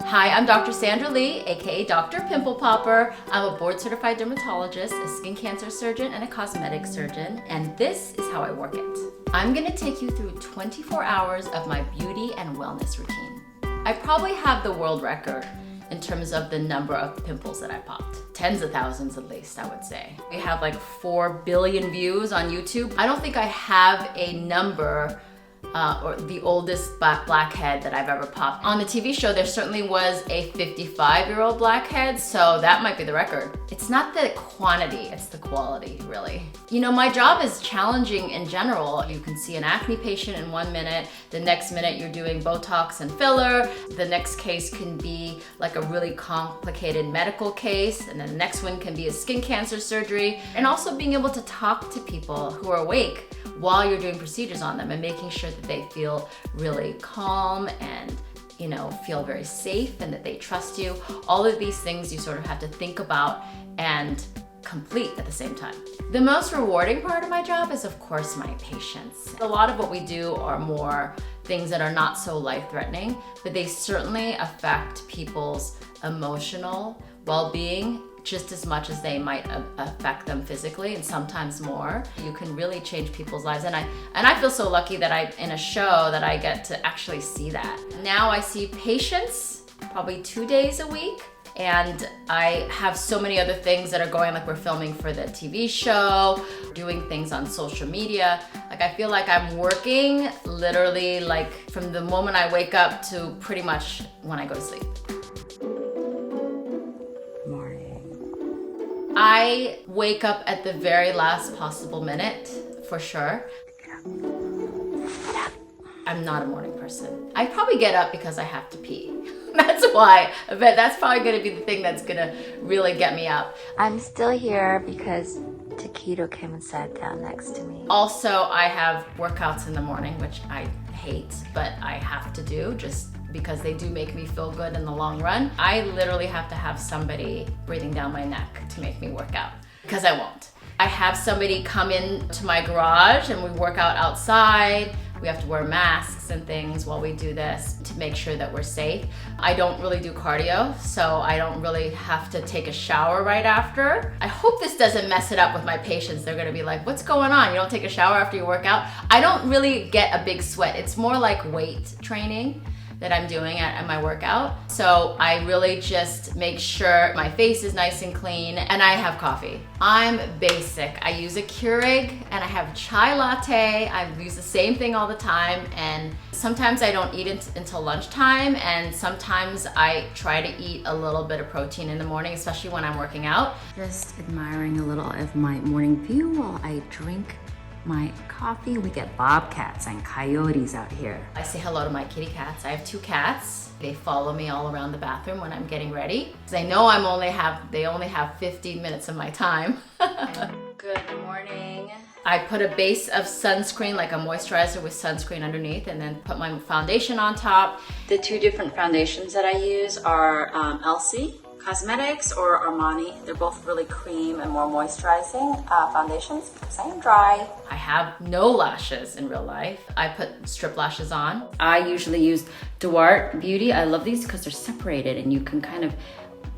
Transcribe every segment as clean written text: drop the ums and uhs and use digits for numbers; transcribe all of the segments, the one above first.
Hi, I'm Dr. Sandra Lee, aka Dr. Pimple Popper. I'm a board-certified dermatologist, a skin cancer surgeon, and a cosmetic surgeon, and this is how I work it. I'm gonna take you through 24 hours of my beauty and wellness routine. I probably have the world record in terms of the number of pimples that I popped. Tens of thousands at least, I would say. We have like 4 billion views on YouTube. I don't think I have a number or the oldest blackhead that I've ever popped. On the TV show, there certainly was a 55-year-old blackhead, so that might be the record. It's not the quantity, it's the quality, really. You know, my job is challenging in general. You can see an acne patient in 1 minute, the next minute you're doing Botox and filler, the next case can be like a really complicated medical case, and then the next one can be a skin cancer surgery, and also being able to talk to people who are awake while you're doing procedures on them and making sure that they feel really calm and feel very safe and that they trust you. All of these things you sort of have to think about and complete at the same time. The most rewarding part of my job is, of course, my patients. A lot of what we do are more things that are not so life-threatening, but they certainly affect people's emotional well-being just as much as they might affect them physically, and sometimes more. You can really change people's lives, and I feel so lucky that I'm in a show that I get to actually see that. Now I see patients probably 2 days a week, and I have so many other things that are going, like we're filming for the TV show, doing things on social media. Like I feel like I'm working literally like from the moment I wake up to pretty much when I go to sleep. I wake up at the very last possible minute, for sure. I'm not a morning person. I probably get up because I have to pee. That's why. I bet that's probably gonna be the thing that's gonna really get me up. I'm still here because Taquito came and sat down next to me. Also, I have workouts in the morning, which I hate, but I have to do just because they do make me feel good in the long run. I literally have to have somebody breathing down my neck to make me work out, because I won't. I have somebody come in to my garage and we work out outside. We have to wear masks and things while we do this to make sure that we're safe. I don't really do cardio, so I don't really have to take a shower right after. I hope this doesn't mess it up with my patients. They're gonna be like, what's going on? You don't take a shower after you work out? I don't really get a big sweat. It's more like weight training that I'm doing at my workout. So I really just make sure my face is nice and clean, and I have coffee. I'm basic. I use a Keurig and I have chai latte. I use the same thing all the time, and sometimes I don't eat until lunchtime, and sometimes I try to eat a little bit of protein in the morning, especially when I'm working out. Just admiring a little of my morning view while I drink my coffee. We get bobcats and coyotes out here. I say hello to my kitty cats. I have 2 cats. They follow me all around the bathroom when I'm getting ready. They know they only have 15 minutes of my time. Good morning. I put a base of sunscreen, like a moisturizer with sunscreen underneath, and then put my foundation on top. The 2 different foundations that I use are Elcie Cosmetics or Armani. They're both really cream and more moisturizing foundations because I am dry. I have no lashes in real life. I put strip lashes on. I usually use Duart Beauty. I love these because they're separated and you can kind of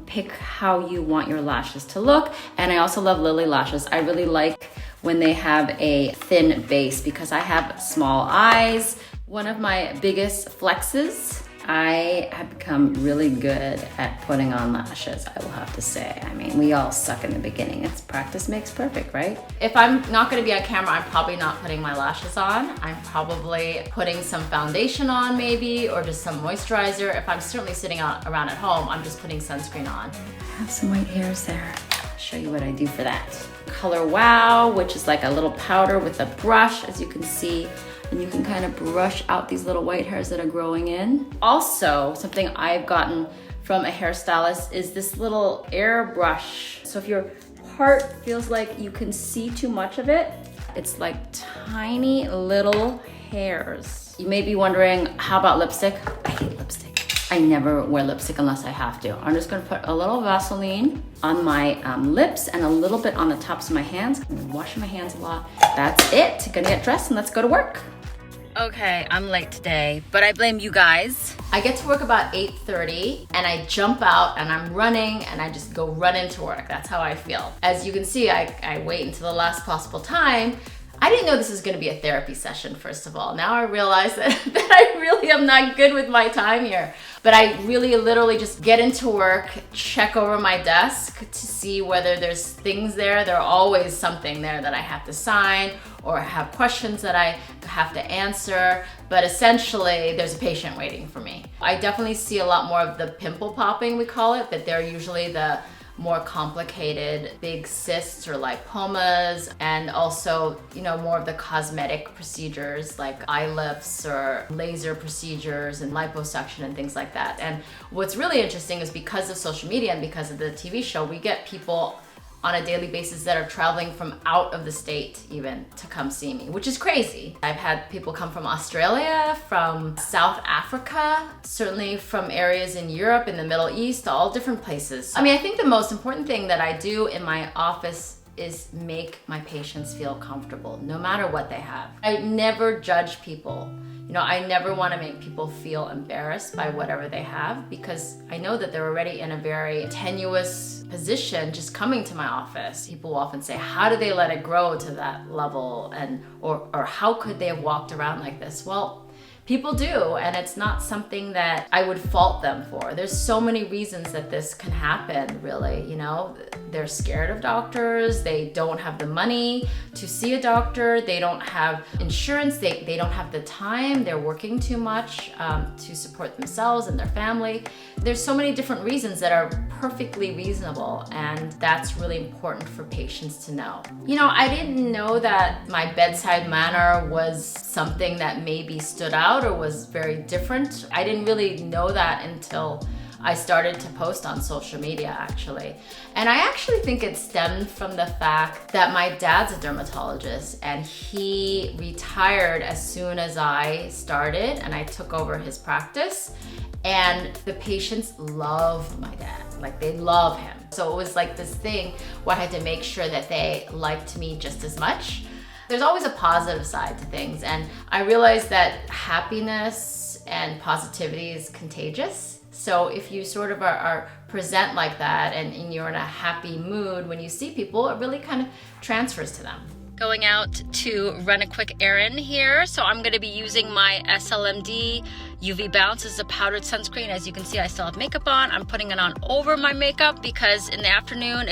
pick how you want your lashes to look. And I also love Lilly lashes. I really like when they have a thin base because I have small eyes. One of my biggest flexes, I have become really good at putting on lashes, I will have to say. I mean, we all suck in the beginning. It's practice makes perfect, right? If I'm not gonna be on camera, I'm probably not putting my lashes on. I'm probably putting some foundation on maybe, or just some moisturizer. If I'm certainly sitting around at home, I'm just putting sunscreen on. I have some white hairs there. I'll show you what I do for that. ColorWow, which is like a little powder with a brush, as you can see. And you can kind of brush out these little white hairs that are growing in. Also, something I've gotten from a hairstylist is this little air brush. So if your part feels like you can see too much of it, it's like tiny little hairs. You may be wondering, how about lipstick? I hate lipstick. I never wear lipstick unless I have to. I'm just gonna put a little Vaseline on my lips and a little bit on the tops of my hands. I'm washing my hands a lot. That's it. Gonna get dressed and let's go to work. Okay, I'm late today, but I blame you guys. I get to work about 8:30 and I jump out and I'm running and I just go run into work. That's how I feel. As you can see, I wait until the last possible time. I didn't know this was gonna be a therapy session, first of all. Now I realize that I really am not good with my time here. But I really literally just get into work, check over my desk to see whether there's things there. There are always something there that I have to sign or have questions that I have to answer. But essentially, there's a patient waiting for me. I definitely see a lot more of the pimple popping, we call it, but they're usually the more complicated big cysts or lipomas, and also, you know, more of the cosmetic procedures like eye lifts or laser procedures and liposuction and things like that. And what's really interesting is because of social media and because of the TV show, we get people on a daily basis that are traveling from out of the state even to come see me, which is crazy. I've had people come from Australia, from South Africa, certainly from areas in Europe, in the Middle East, all different places. I mean, I think the most important thing that I do in my office is make my patients feel comfortable, no matter what they have. I never judge people. You know, I never want to make people feel embarrassed by whatever they have, because I know that they're already in a very tenuous position just coming to my office. People will often say, how do they let it grow to that level? And or how could they have walked around like this? Well, people do, and it's not something that I would fault them for. There's so many reasons that this can happen, really, you know. They're scared of doctors, they don't have the money to see a doctor, they don't have insurance, they don't have the time, they're working too much to support themselves and their family. There's so many different reasons that are perfectly reasonable, and that's really important for patients to know. You know, I didn't know that my bedside manner was something that maybe stood out or was very different. I didn't really know that until I started to post on social media, actually. And I actually think it stemmed from the fact that my dad's a dermatologist and he retired as soon as I started and I took over his practice. And the patients loved my dad, like they love him. So it was like this thing where I had to make sure that they liked me just as much. There's always a positive side to things, and I realized that happiness and positivity is contagious. So if you sort of are present like that and you're in a happy mood when you see people, it really kind of transfers to them. Going out to run a quick errand here. So I'm gonna be using my SLMD UV Bounce. This is a powdered sunscreen. As you can see, I still have makeup on. I'm putting it on over my makeup because in the afternoon,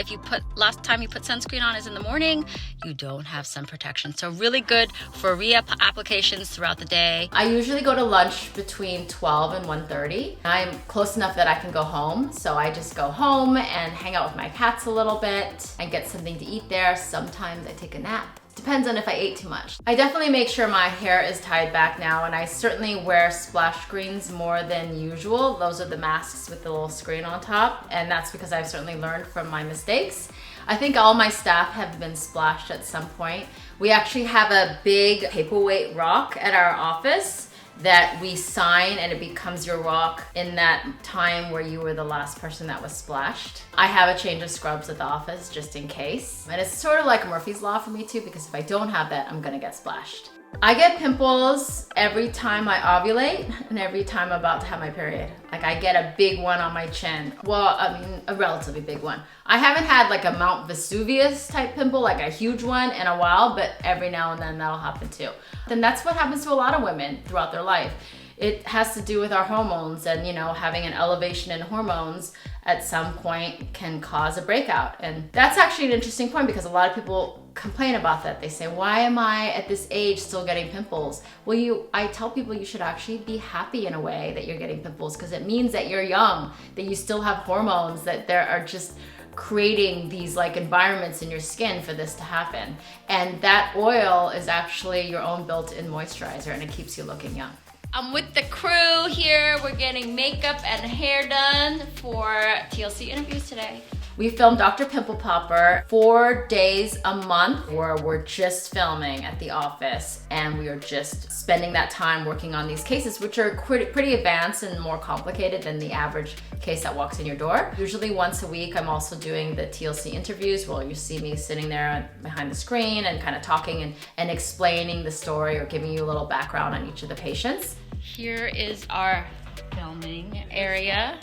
last time you put sunscreen on is in the morning, you don't have sun protection. So really good for applications throughout the day. I usually go to lunch between 12 and 1:30. I'm close enough that I can go home. So I just go home and hang out with my cats a little bit and get something to eat there. Sometimes I take a nap. Depends on if I ate too much. I definitely make sure my hair is tied back now, and I certainly wear splash screens more than usual. Those are the masks with the little screen on top, and that's because I've certainly learned from my mistakes. I think all my staff have been splashed at some point. We actually have a big paperweight rock at our office that we sign, and it becomes your rock in that time where you were the last person that was splashed. I have a change of scrubs at the office just in case. And it's sort of like Murphy's Law for me too, because if I don't have that, I'm gonna get splashed. I get pimples every time I ovulate and every time I'm about to have my period. Like I get a big one on my chin. Well, I mean, a relatively big one. I haven't had like a Mount Vesuvius type pimple, like a huge one in a while, but every now and then that'll happen too. Then that's what happens to a lot of women throughout their life. It has to do with our hormones, and you know, having an elevation in hormones at some point can cause a breakout. And that's actually an interesting point because a lot of people complain about that. They say, why am I at this age still getting pimples? Well, I tell people you should actually be happy in a way that you're getting pimples, because it means that you're young, that you still have hormones, that there are just creating these like environments in your skin for this to happen. And that oil is actually your own built-in moisturizer, and it keeps you looking young. I'm with the crew here. We're getting makeup and hair done for TLC interviews today. We film Dr. Pimple Popper 4 days a month where we're just filming at the office and we are just spending that time working on these cases, which are pretty advanced and more complicated than the average case that walks in your door. Usually once a week, I'm also doing the TLC interviews where you see me sitting there behind the screen and kind of talking and explaining the story or giving you a little background on each of the patients. Here is our filming area.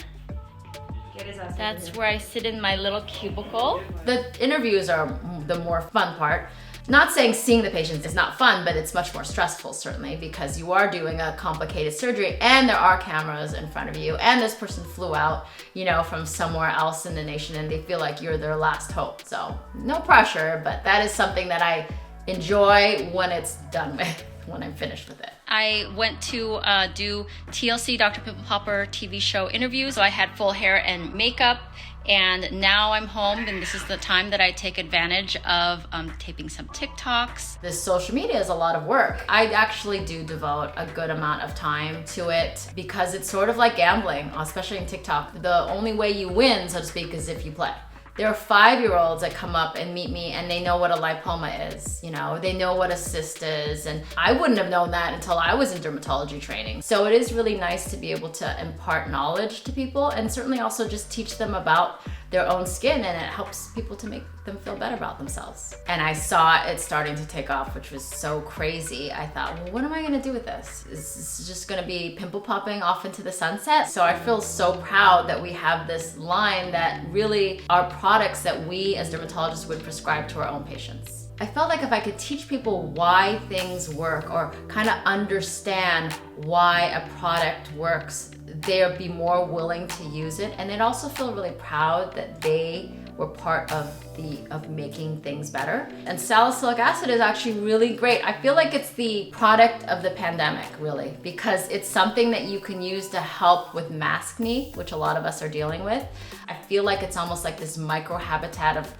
That's where I sit in my little cubicle. The interviews are the more fun part. Not saying seeing the patients is not fun, but it's much more stressful certainly because you are doing a complicated surgery and there are cameras in front of you and this person flew out, you know, from somewhere else in the nation and they feel like you're their last hope. So no pressure, but that is something that I enjoy when it's done with, when I'm finished with it. I went to do TLC Dr. Pimple Popper TV show interviews. So I had full hair and makeup, and now I'm home, and this is the time that I take advantage of taping some TikToks. This social media is a lot of work. I actually do devote a good amount of time to it because it's sort of like gambling, especially in TikTok. The only way you win, so to speak, is if you play. There are 5-year-olds that come up and meet me and they know what a lipoma is, you know, they know what a cyst is, and I wouldn't have known that until I was in dermatology training. So it is really nice to be able to impart knowledge to people and certainly also just teach them about their own skin, and it helps people to make them feel better about themselves. And I saw it starting to take off, which was so crazy. I thought, well, what am I gonna do with this? Is this just gonna be pimple popping off into the sunset? So I feel so proud that we have this line that really are products that we as dermatologists would prescribe to our own patients. I felt like if I could teach people why things work or kind of understand why a product works, they'll be more willing to use it, and they'd also feel really proud that they were part of making things better. And salicylic acid is actually really great. I feel like it's the product of the pandemic, really, because it's something that you can use to help with maskne, which a lot of us are dealing with. I feel like it's almost like this microhabitat of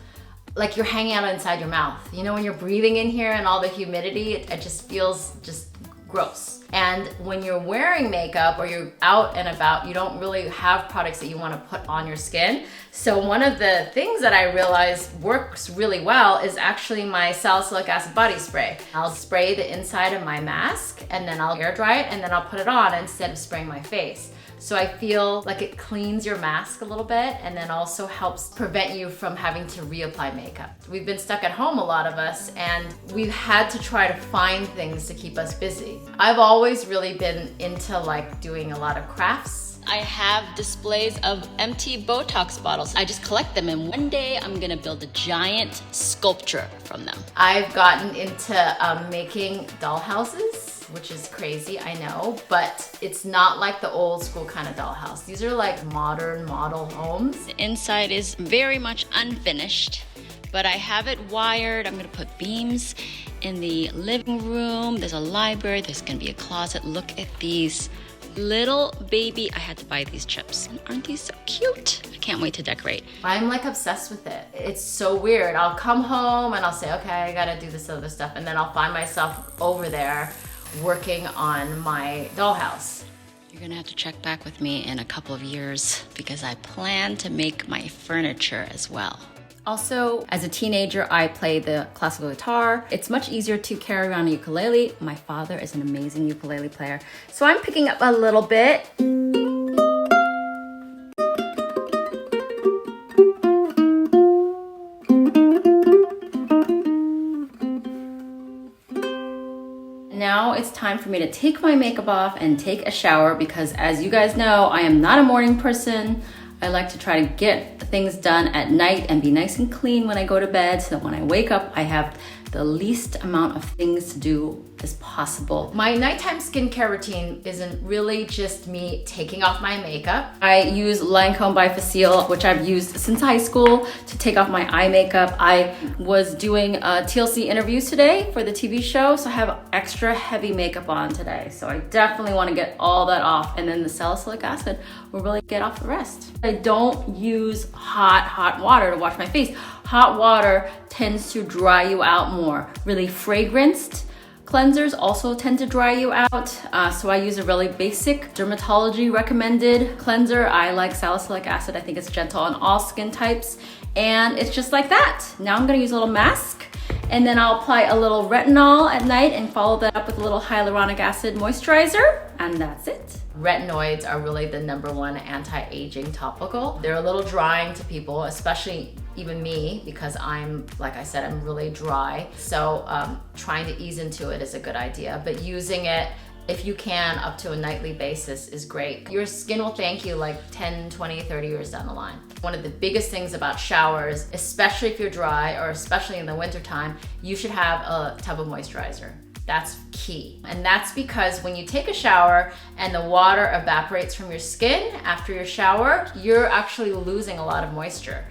like you're hanging out inside your mouth. You know, when you're breathing in here and all the humidity, it just feels just gross. And when you're wearing makeup or you're out and about, you don't really have products that you want to put on your skin. So one of the things that I realized works really well is actually my salicylic acid body spray. I'll spray the inside of my mask and then I'll air dry it and then I'll put it on instead of spraying my face. So I feel like it cleans your mask a little bit and then also helps prevent you from having to reapply makeup. We've been stuck at home, a lot of us, and we've had to try to find things to keep us busy. I've always really been into like doing a lot of crafts. I have displays of empty Botox bottles. I just collect them and one day I'm gonna build a giant sculpture from them. I've gotten into making dollhouses, which is crazy, I know, but it's not like the old school kind of dollhouse. These are like modern model homes. The inside is very much unfinished, but I have it wired. I'm gonna put beams in the living room. There's a library, there's gonna be a closet. Look at these little baby, I had to buy these chips. Aren't these so cute? I can't wait to decorate. I'm like obsessed with it. It's so weird. I'll come home and I'll say, okay, I gotta do this other stuff. And then I'll find myself over there working on my dollhouse. You're gonna have to check back with me in a couple of years because I plan to make my furniture as well. Also, as a teenager, I played the classical guitar. It's much easier to carry around a ukulele. My father is an amazing ukulele player, so I'm picking up a little bit. Now it's time for me to take my makeup off and take a shower because, as you guys know, I am not a morning person. I like to try to get things done at night and be nice and clean when I go to bed so that when I wake up, I have the least amount of things to do as possible. My nighttime skincare routine isn't really just me taking off my makeup. I use Lancome Bi-Facil, which I've used since high school, to take off my eye makeup. I was doing TLC interviews today for the TV show, so I have extra heavy makeup on today. So I definitely want to get all that off, and then the salicylic acid will really get off the rest. I don't use hot water to wash my face. Hot water tends to dry you out more. Really fragranced, Cleansers also tend to dry you out, so I use a really basic dermatology recommended cleanser. I like salicylic acid. I think it's gentle on all skin types, and it's just like that. Now I'm gonna use a little mask, and then I'll apply a little retinol at night and follow that up with a little hyaluronic acid moisturizer, and that's it. Retinoids are really the #1 anti-aging topical. They're a little drying to people, especially even me, because I'm, like I said, I'm really dry. So trying to ease into it is a good idea, but using it, if you can, up to a nightly basis is great. Your skin will thank you like 10, 20, 30 years down the line. One of the biggest things about showers, especially if you're dry or especially in the wintertime, you should have a tub of moisturizer. That's key. And that's because when you take a shower and the water evaporates from your skin after your shower, you're actually losing a lot of moisture.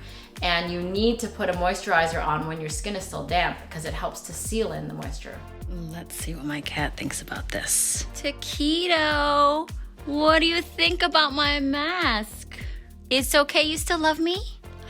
And you need to put a moisturizer on when your skin is still damp because it helps to seal in the moisture. Let's see what my cat thinks about this. Taquito, what do you think about my mask? It's okay, you still love me?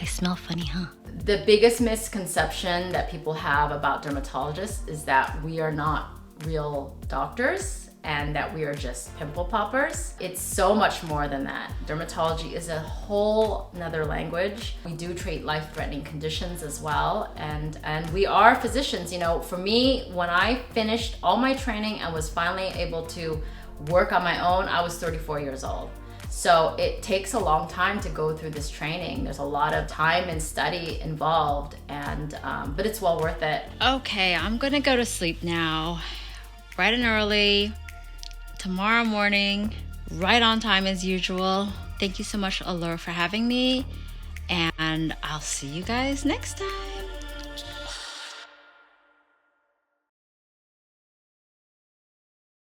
I smell funny, huh? The biggest misconception that people have about dermatologists is that we are not real doctors and that we are just pimple poppers. It's so much more than that. Dermatology is a whole nother language. We do treat life-threatening conditions as well, and we are physicians. You know, for me, when I finished all my training and was finally able to work on my own, I was 34 years old. So it takes a long time to go through this training. There's a lot of time and study involved, and but it's well worth it. Okay, I'm gonna go to sleep now, bright and early. Tomorrow morning, right on time as usual. Thank you so much, Allure, for having me, and I'll see you guys next time.